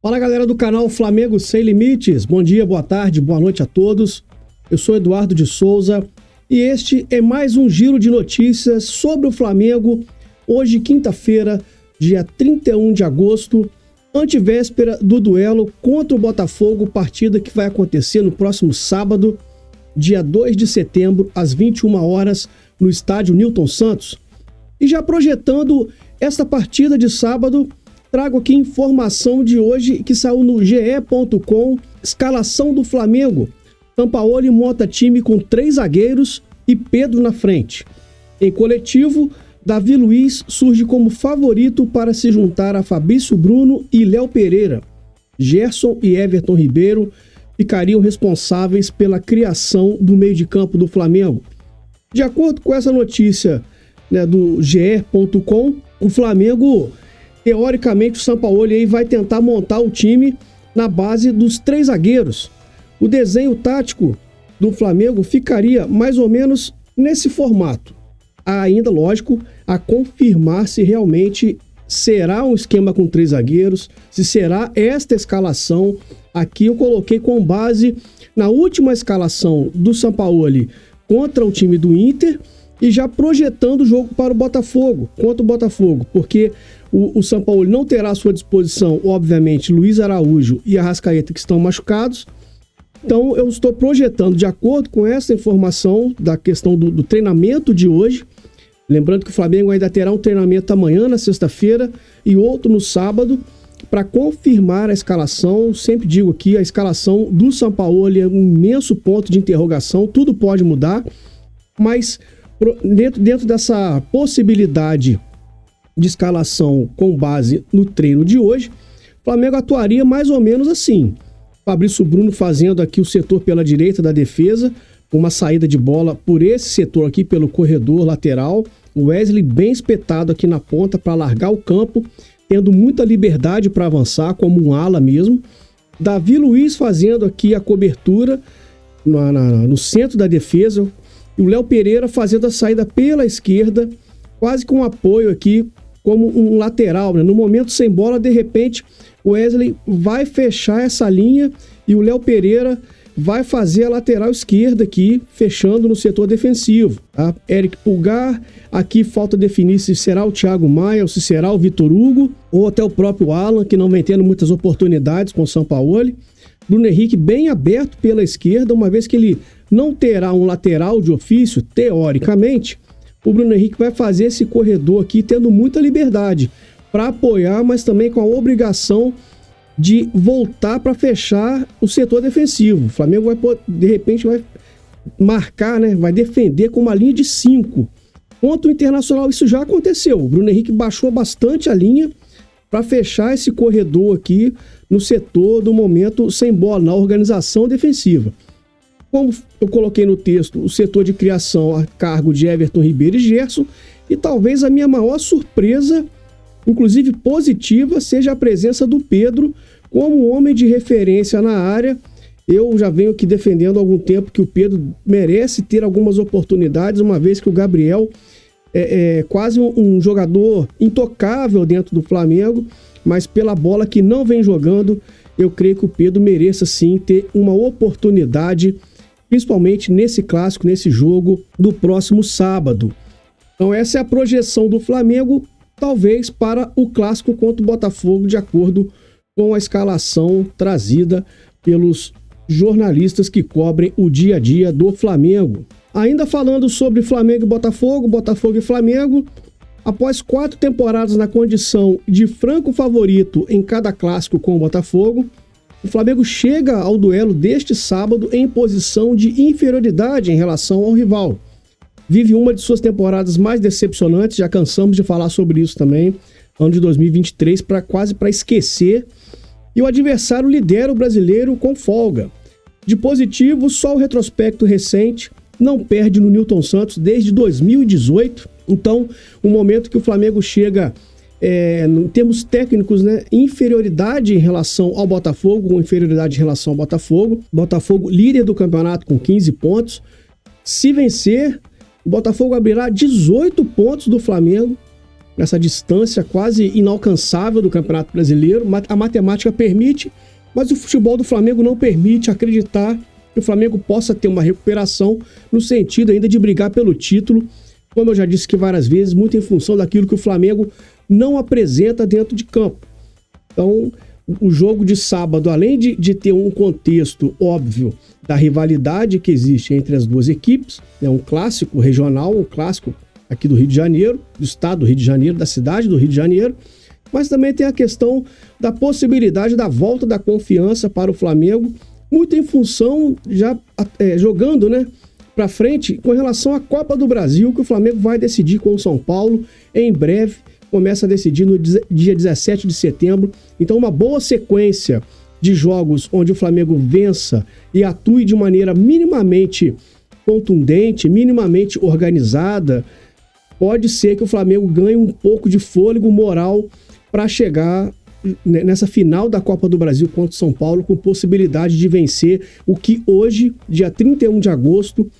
Fala galera do canal Flamengo Sem Limites, bom dia, boa tarde, boa noite a todos. Eu sou Eduardo de Souza e este é mais um giro de notícias sobre o Flamengo. Hoje, quinta-feira, dia 31 de agosto, antevéspera do duelo contra o Botafogo, partida que vai acontecer no próximo sábado, dia 2 de setembro, às 21 horas, no estádio Newton Santos. E já projetando esta partida de sábado, trago aqui informação de hoje que saiu no ge.com, escalação do Flamengo. Sampaoli monta time com 3 zagueiros e Pedro na frente. Em coletivo, Davi Luiz surge como favorito para se juntar a Fabrício Bruno e Léo Pereira. Gerson e Everton Ribeiro ficariam responsáveis pela criação do meio de campo do Flamengo. De acordo com essa notícia, do ge.com, o Flamengo, teoricamente, o Sampaoli aí vai tentar montar o time na base dos 3 zagueiros. O desenho tático do Flamengo ficaria mais ou menos nesse formato. Há ainda, lógico, a confirmar se realmente será um esquema com 3 zagueiros, se será esta escalação. Aqui eu coloquei com base na última escalação do Sampaoli contra o time do Inter e já projetando o jogo para o Botafogo, contra o Botafogo, porque o Sampaoli não terá à sua disposição, obviamente, Luiz Araújo e Arrascaeta, que estão machucados. Então eu estou projetando, de acordo com essa informação da questão do treinamento de hoje, lembrando que o Flamengo ainda terá um treinamento amanhã, na sexta-feira, e outro no sábado, para confirmar a escalação. Sempre digo aqui, a escalação do Sampaoli é um imenso ponto de interrogação, tudo pode mudar, mas dentro dessa possibilidade de escalação com base no treino de hoje, o Flamengo atuaria mais ou menos assim. Fabrício Bruno fazendo aqui o setor pela direita da defesa, uma saída de bola por esse setor aqui pelo corredor lateral. O Wesley bem espetado aqui na ponta para largar o campo, tendo muita liberdade para avançar, como um ala mesmo. Davi Luiz fazendo aqui a cobertura no centro da defesa. E o Léo Pereira fazendo a saída pela esquerda, quase com apoio aqui, como um lateral, No momento sem bola, de repente, o Wesley vai fechar essa linha e o Léo Pereira vai fazer a lateral esquerda aqui, fechando no setor defensivo. Tá? Eric Pulgar, aqui falta definir se será o Thiago Maia ou se será o Vitor Hugo, ou até o próprio Alan, que não vem tendo muitas oportunidades com o Sampaoli. Bruno Henrique bem aberto pela esquerda, uma vez que ele não terá um lateral de ofício, teoricamente, o Bruno Henrique vai fazer esse corredor aqui tendo muita liberdade para apoiar, mas também com a obrigação de voltar para fechar o setor defensivo. O Flamengo vai, de repente, vai marcar, vai defender com uma linha de 5. Contra o Internacional, isso já aconteceu. O Bruno Henrique baixou bastante a linha para fechar esse corredor aqui no setor do momento sem bola, na organização defensiva. Como eu coloquei no texto, o setor de criação a cargo de Everton Ribeiro e Gerson, e talvez a minha maior surpresa, inclusive positiva, seja a presença do Pedro como homem de referência na área. Eu já venho aqui defendendo há algum tempo que o Pedro merece ter algumas oportunidades, uma vez que o Gabriel é quase um jogador intocável dentro do Flamengo, mas pela bola que não vem jogando, eu creio que o Pedro mereça sim ter uma oportunidade, principalmente nesse clássico, nesse jogo do próximo sábado. Então essa é a projeção do Flamengo, talvez para o clássico contra o Botafogo, de acordo com a escalação trazida pelos jornalistas que cobrem o dia a dia do Flamengo. Ainda falando sobre Flamengo e Botafogo, Botafogo e Flamengo, após 4 temporadas na condição de franco favorito em cada clássico com o Botafogo, o Flamengo chega ao duelo deste sábado em posição de inferioridade em relação ao rival. Vive uma de suas temporadas mais decepcionantes, já cansamos de falar sobre isso também, ano de 2023, quase para esquecer, e o adversário lidera o brasileiro com folga. De positivo, só o retrospecto recente, não perde no Newton Santos desde 2018, então o momento que o Flamengo chega, em termos técnicos, inferioridade em relação ao Botafogo, Botafogo líder do campeonato com 15 pontos, se vencer, o Botafogo abrirá 18 pontos do Flamengo, nessa distância quase inalcançável do Campeonato Brasileiro. A matemática permite, mas o futebol do Flamengo não permite acreditar que o Flamengo possa ter uma recuperação no sentido ainda de brigar pelo título, como eu já disse aqui várias vezes, muito em função daquilo que o Flamengo não apresenta dentro de campo. Então, o jogo de sábado, além de ter um contexto óbvio da rivalidade que existe entre as duas equipes, é um clássico regional, um clássico aqui do Rio de Janeiro, do estado do Rio de Janeiro, da cidade do Rio de Janeiro, mas também tem a questão da possibilidade da volta da confiança para o Flamengo, muito em função, já jogando, né, para frente, com relação à Copa do Brasil, que o Flamengo vai decidir com o São Paulo em breve, começa a decidir no dia 17 de setembro. Então, uma boa sequência de jogos onde o Flamengo vença e atue de maneira minimamente contundente, minimamente organizada, pode ser que o Flamengo ganhe um pouco de fôlego moral para chegar nessa final da Copa do Brasil contra o São Paulo com possibilidade de vencer, o que hoje, dia 31 de agosto,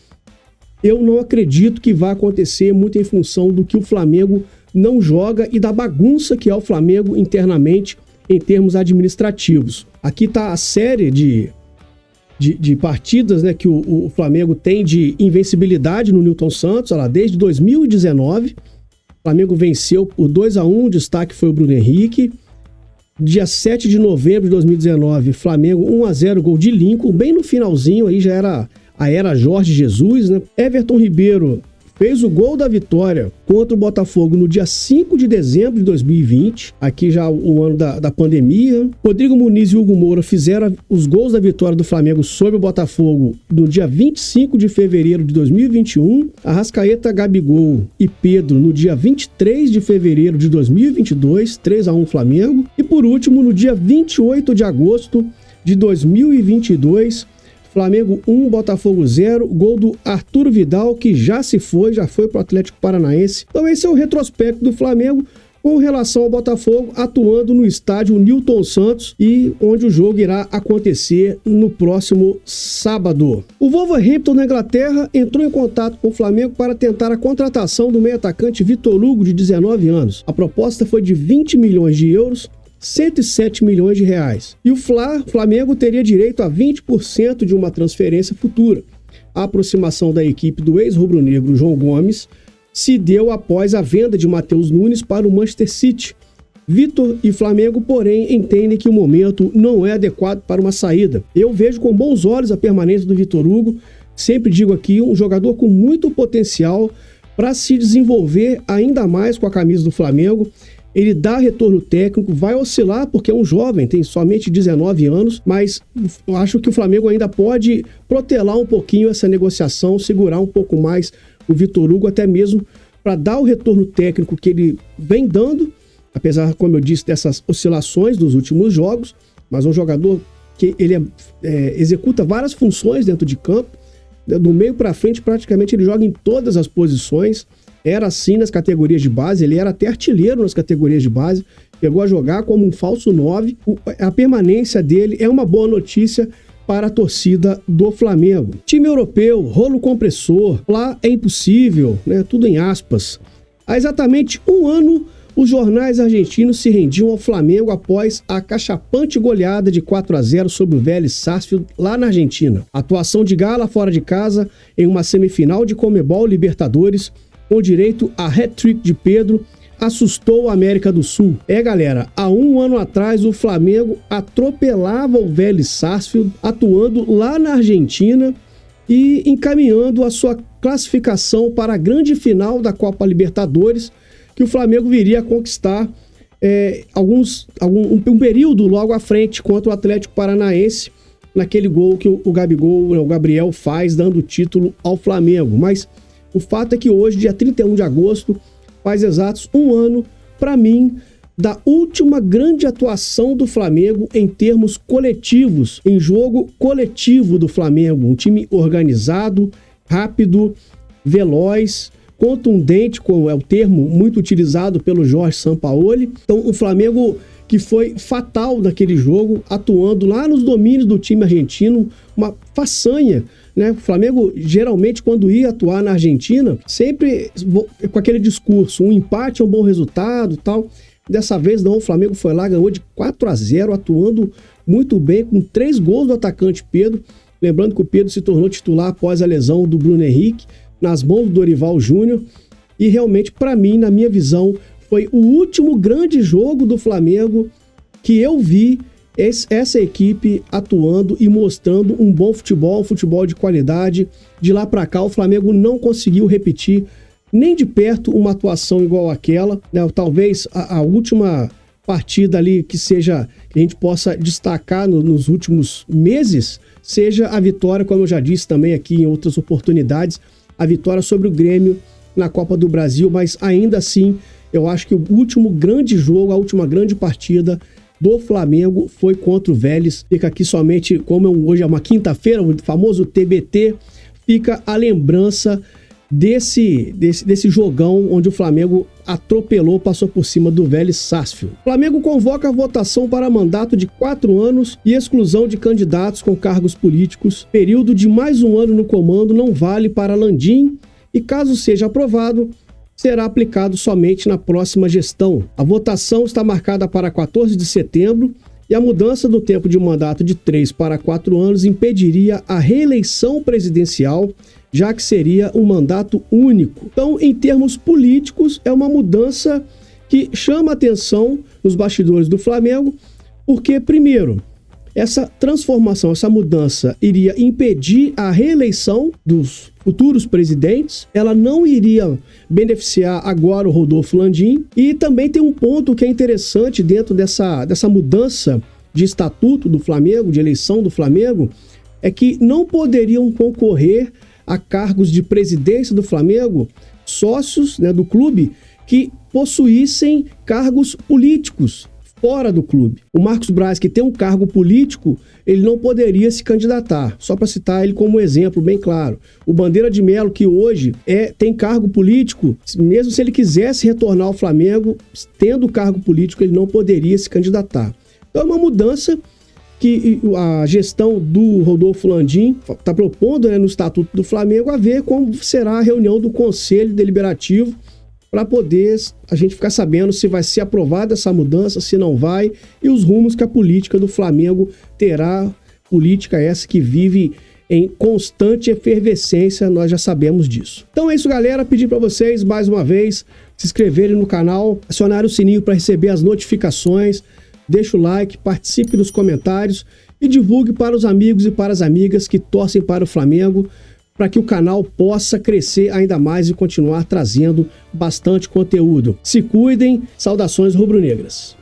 eu não acredito que vai acontecer, muito em função do que o Flamengo não joga e da bagunça que é o Flamengo internamente em termos administrativos. Aqui está a série de partidas, né, que o Flamengo tem de invencibilidade no Newton Santos, olha lá, desde 2019. O Flamengo venceu por 2-1, o destaque foi o Bruno Henrique. Dia 7 de novembro de 2019, Flamengo 1-0, gol de Lincoln, bem no finalzinho, aí já era a era Jorge Jesus, né? Everton Ribeiro fez o gol da vitória contra o Botafogo no dia 5 de dezembro de 2020, aqui já o ano da pandemia. Rodrigo Muniz e Hugo Moura fizeram os gols da vitória do Flamengo sobre o Botafogo no dia 25 de fevereiro de 2021. Arrascaeta, Gabigol e Pedro no dia 23 de fevereiro de 2022, 3-1 Flamengo. E por último, no dia 28 de agosto de 2022, Flamengo 1, Botafogo 0, gol do Arturo Vidal, que já foi para o Atlético Paranaense. Então esse é o retrospecto do Flamengo com relação ao Botafogo, atuando no estádio Newton Santos, e onde o jogo irá acontecer no próximo sábado. O Wolverhampton, na Inglaterra, entrou em contato com o Flamengo para tentar a contratação do meio-atacante Vitor Hugo, de 19 anos. A proposta foi de 20 milhões de euros, 107 milhões de reais. E o Flamengo teria direito a 20% de uma transferência futura. A aproximação da equipe do ex-rubro-negro João Gomes se deu após a venda de Matheus Nunes para o Manchester City. Vitor e Flamengo, porém, entendem que o momento não é adequado para uma saída. Eu vejo com bons olhos a permanência do Vitor Hugo. Sempre digo aqui, um jogador com muito potencial para se desenvolver ainda mais com a camisa do Flamengo. Ele dá retorno técnico, vai oscilar porque é um jovem, tem somente 19 anos, mas eu acho que o Flamengo ainda pode protelar um pouquinho essa negociação, segurar um pouco mais o Vitor Hugo, até mesmo para dar o retorno técnico que ele vem dando, apesar, como eu disse, dessas oscilações dos últimos jogos, mas um jogador que ele executa várias funções dentro de campo, do meio para frente praticamente ele joga em todas as posições. Era assim nas categorias de base, ele era até artilheiro nas categorias de base, chegou a jogar como um falso 9. A permanência dele é uma boa notícia para a torcida do Flamengo. Time europeu, rolo compressor, lá é impossível, né? Tudo em aspas. Há exatamente um ano, os jornais argentinos se rendiam ao Flamengo após a cachapante goleada de 4-0 sobre o Vélez Sarsfield lá na Argentina. A atuação de Gala fora de casa em uma semifinal de Conmebol Libertadores, com direito a hat-trick de Pedro, assustou a América do Sul. Galera, há um ano atrás o Flamengo atropelava o Vélez Sarsfield, atuando lá na Argentina e encaminhando a sua classificação para a grande final da Copa Libertadores, que o Flamengo viria a conquistar um período logo à frente contra o Atlético Paranaense, naquele gol que o Gabriel faz, dando o título ao Flamengo. Mas o fato é que hoje, dia 31 de agosto, faz exatos um ano, para mim, da última grande atuação do Flamengo em termos coletivos, em jogo coletivo do Flamengo. Um time organizado, rápido, veloz, contundente, como é o termo muito utilizado pelo Jorge Sampaoli. Então, o Flamengo que foi fatal naquele jogo, atuando lá nos domínios do time argentino, uma façanha, né? O Flamengo, geralmente, quando ia atuar na Argentina, sempre com aquele discurso, um empate é um bom resultado, tal. Dessa vez não, o Flamengo foi lá, ganhou de 4-0, atuando muito bem, com 3 gols do atacante Pedro. Lembrando que o Pedro se tornou titular após a lesão do Bruno Henrique, nas mãos do Dorival Júnior. E realmente, para mim, na minha visão, foi o último grande jogo do Flamengo que eu vi essa equipe atuando e mostrando um bom futebol, um futebol de qualidade. De lá para cá, o Flamengo não conseguiu repetir nem de perto uma atuação igual àquela, né? Talvez a última partida ali que a gente possa destacar nos últimos meses seja a vitória, como eu já disse também aqui em outras oportunidades, a vitória sobre o Grêmio na Copa do Brasil, mas ainda assim eu acho que o último grande jogo, a última grande partida do Flamengo foi contra o Vélez. Fica aqui somente, como hoje é uma quinta-feira, o famoso TBT, fica a lembrança desse jogão onde o Flamengo atropelou, passou por cima do Vélez Sarsfield. O Flamengo convoca a votação para mandato de 4 anos e exclusão de candidatos com cargos políticos. Período de mais um ano no comando não vale para Landim e, caso seja aprovado, será aplicado somente na próxima gestão. A votação está marcada para 14 de setembro e a mudança do tempo de mandato de 3 para 4 anos impediria a reeleição presidencial, já que seria um mandato único. Então, em termos políticos, é uma mudança que chama atenção nos bastidores do Flamengo, porque, primeiro, essa transformação, essa mudança iria impedir a reeleição dos futuros presidentes, ela não iria beneficiar agora o Rodolfo Landim, e também tem um ponto que é interessante dentro dessa mudança de estatuto do Flamengo, de eleição do Flamengo, é que não poderiam concorrer a cargos de presidência do Flamengo sócios, né, do clube que possuíssem cargos políticos fora do clube. O Marcos Braz, que tem um cargo político, ele não poderia se candidatar. Só para citar ele como exemplo bem claro. O Bandeira de Melo, que hoje tem cargo político, mesmo se ele quisesse retornar ao Flamengo, tendo cargo político, ele não poderia se candidatar. Então é uma mudança que a gestão do Rodolfo Landim está propondo, né, no Estatuto do Flamengo, a ver como será a reunião do Conselho Deliberativo para poder a gente ficar sabendo se vai ser aprovada essa mudança, se não vai, e os rumos que a política do Flamengo terá, política essa que vive em constante efervescência, nós já sabemos disso. Então é isso, galera, pedir para vocês, mais uma vez, se inscreverem no canal, acionar o sininho para receber as notificações, deixa o like, participe nos comentários e divulgue para os amigos e para as amigas que torcem para o Flamengo, para que o canal possa crescer ainda mais e continuar trazendo bastante conteúdo. Se cuidem, saudações rubro-negras.